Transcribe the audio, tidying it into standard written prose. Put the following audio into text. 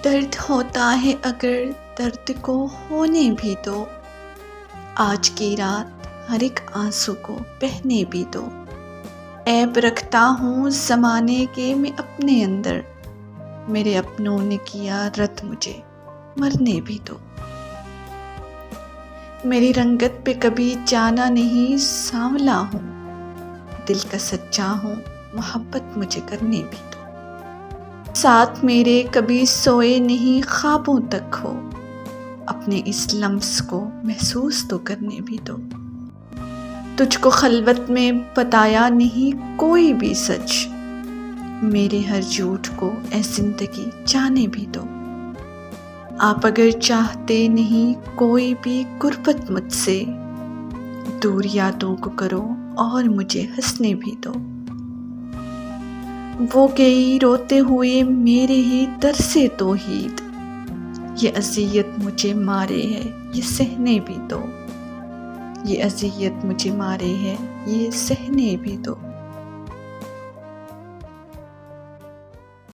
درد ہوتا ہے اگر درد کو ہونے بھی دو، آج کی رات ہر ایک آنسو کو بہنے بھی دو۔ عیب رکھتا ہوں زمانے کے میں اپنے اندر، میرے اپنوں نے کیا رد مجھے مرنے بھی دو۔ میری رنگت پہ کبھی جانا نہیں سانولا ہوں، دل کا سچا ہوں محبت مجھے کرنے بھی دو۔ ساتھ میرے کبھی سوئے نہیں خوابوں تک ہو، اپنے اس لمس کو محسوس تو کرنے بھی دو۔ تجھ کو خلوت میں بتایا نہیں کوئی بھی سچ، میرے ہر جھوٹ کو اے زندگی جانے بھی دو۔ آپ اگر چاہتے نہیں کوئی بھی غربت مجھ سے، دور یادوں کو کرو اور مجھے ہنسنے بھی دو۔ وہ گئی روتے ہوئے میرے ہی در سے توحید، یہ اذیت مجھے مارے ہے یہ سہنے بھی دو۔ یہ اذیت مجھے مارے ہے یہ سہنے بھی دو۔